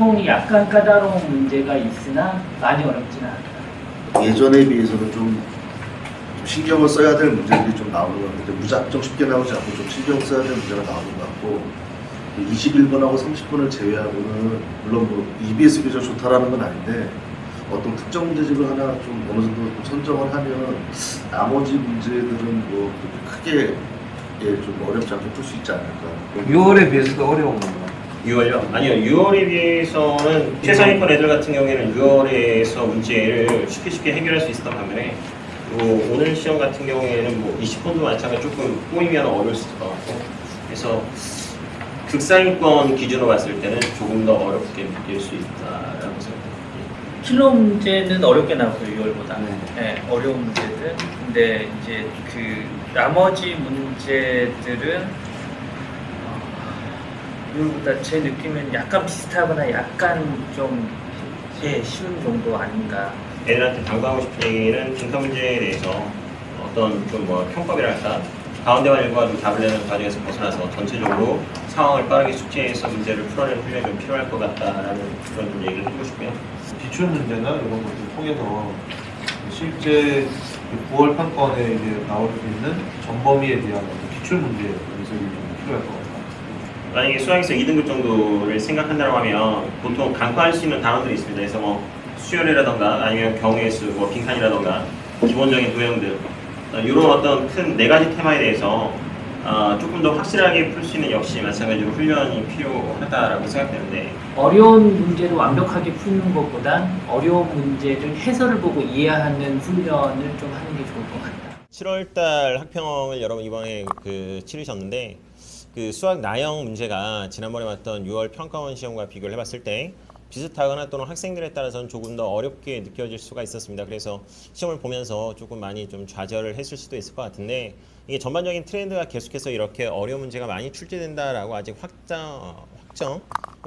보통 약간 까다로운 문제가 있으나 많이 어렵지는 않다. 예전에 비해서는 좀 신경을 써야 될 문제들이 좀 나오는 것 같아요. 무작정 쉽게 나오지 않고 좀 신경 써야 될 문제가 나오는 것 같고 21번하고 30번을 제외하고는 물론 뭐 EBS 교재가 좋다라는 건 아닌데 어떤 특정 문제집을 하나 좀 어느 정도 선정을 하면 나머지 문제들은 뭐 크게 좀 어렵지 않게 풀 수 있지 않을까. 6월에 비해서도 어려운 건가요? 6월요? 아니요. 6월에 비해서는 최상위권 애들 같은 경우에는 6월에서 문제를 쉽게 해결할 수 있었던 반면에 오늘 시험 같은 경우에는 뭐 20번도 마찬가지로 조금 꼬이면 어려울 수 있을 것 같고 그래서 극상위권 기준으로 봤을 때는 조금 더 어렵게 느낄 수 있다라고 생각합니다. 킬러 문제는 어렵게 나왔고요, 6월보다. 네. 네, 어려운 문제들. 근데 이제 그 나머지 문제들은 6월보다 제 느낌은 약간 비슷하거나 약간 좀 쉬운 정도 아닌가. 애들한테 당부하고 싶은 얘기는 빈칸 문제에 대해서 어떤 좀 뭐 편법이랄까 가운데만 읽어가지고 답을 내는 과정에서 벗어나서 전체적으로 상황을 빠르게 숙지해서 문제를 풀어내는 훈련이 좀 필요할 것 같다라는 그런 좀 얘기를 해주고 싶고요. 기출 문제나 이런 것들 통해서 실제 9월 판권에 이제 나올 수 있는 전범위에 대한 기출 문제 분석이 좀 필요할 것 같아요. 만약에 수학에서 2등급 정도를 생각한다고 하면 보통 간과할 수 있는 단어들이 있습니다. 그래서 뭐 수열이라던가 아니면 경우의 수, 뭐 빈칸이라던가 기본적인 도형들 이런 어떤 큰 4가지 테마에 대해서 조금 더 확실하게 풀 수 있는 역시 마찬가지로 훈련이 필요하다라고 생각되는데 어려운 문제를 완벽하게 푸는 것보단 어려운 문제를 해설을 보고 이해하는 훈련을 좀 하는 게 좋을 것 같다. 7월달 학평을 여러분 이번에 치르셨는데 그 수학 나형 문제가 지난번에 봤던 6월 평가원 시험과 비교를 해봤을 때 비슷하거나 또는 학생들에 따라서는 조금 더 어렵게 느껴질 수가 있었습니다. 그래서 시험을 보면서 조금 많이 좀 좌절을 했을 수도 있을 것 같은데 이게 전반적인 트렌드가 계속해서 이렇게 어려운 문제가 많이 출제된다라고 아직 확정을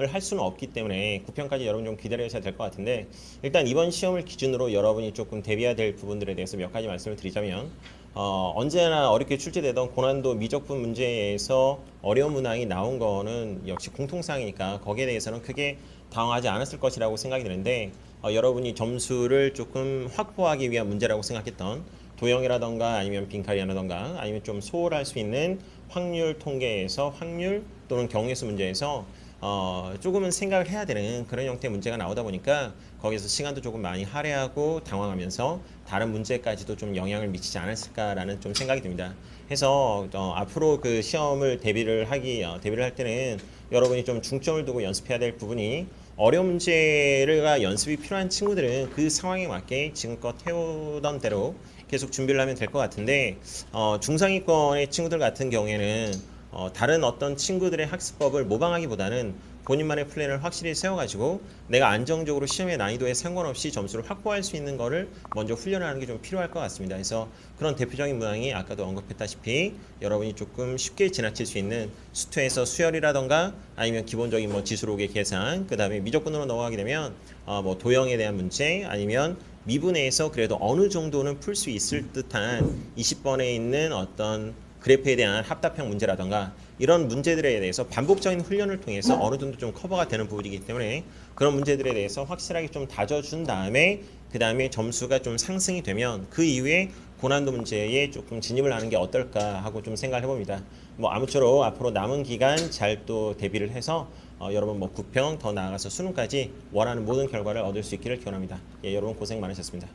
할 수는 없기 때문에 9편까지 여러분 좀 기다려주셔야 될 것 같은데 일단 이번 시험을 기준으로 여러분이 조금 대비해야 될 부분들에 대해서 몇 가지 말씀을 드리자면 언제나 어렵게 출제되던 고난도 미적분 문제에서 어려운 문항이 나온 거는 역시 공통사항이니까 거기에 대해서는 크게 당황하지 않았을 것이라고 생각이 드는데 여러분이 점수를 조금 확보하기 위한 문제라고 생각했던 도형이라던가 아니면 빈칸이라던가 아니면 좀 소홀할 수 있는 확률 통계에서 확률 또는 경우의 수 문제에서 조금은 생각을 해야 되는 그런 형태의 문제가 나오다 보니까 거기서 시간도 조금 많이 할애하고 당황하면서 다른 문제까지도 좀 영향을 미치지 않았을까라는 좀 생각이 듭니다. 해서 앞으로 그 시험을 대비를 할 때는 여러분이 좀 중점을 두고 연습해야 될 부분이 어려운 문제가 연습이 필요한 친구들은 그 상황에 맞게 지금껏 해오던 대로 계속 준비를 하면 될 것 같은데 중상위권의 친구들 같은 경우에는 다른 어떤 친구들의 학습법을 모방하기보다는 본인만의 플랜을 확실히 세워가지고 내가 안정적으로 시험의 난이도에 상관없이 점수를 확보할 수 있는 거를 먼저 훈련하는 게 좀 필요할 것 같습니다. 그래서 그런 대표적인 문항이 아까도 언급했다시피 여러분이 조금 쉽게 지나칠 수 있는 수투에서 수열이라던가 아니면 기본적인 뭐 지수록의 계산, 그 다음에 미적분으로 넘어가게 되면 뭐 도형에 대한 문제 아니면 미분에서 그래도 어느 정도는 풀 수 있을 듯한 20번에 있는 어떤 그래프에 대한 합답형 문제라던가 이런 문제들에 대해서 반복적인 훈련을 통해서 어느 정도 좀 커버가 되는 부분이기 때문에 그런 문제들에 대해서 확실하게 좀 다져준 다음에 그 다음에 점수가 좀 상승이 되면 그 이후에 고난도 문제에 조금 진입을 하는 게 어떨까 하고 좀 생각을 해봅니다. 뭐 아무쪼록 앞으로 남은 기간 잘 또 대비를 해서 여러분 뭐 9평 더 나아가서 수능까지 원하는 모든 결과를 얻을 수 있기를 기원합니다. 예, 여러분 고생 많으셨습니다.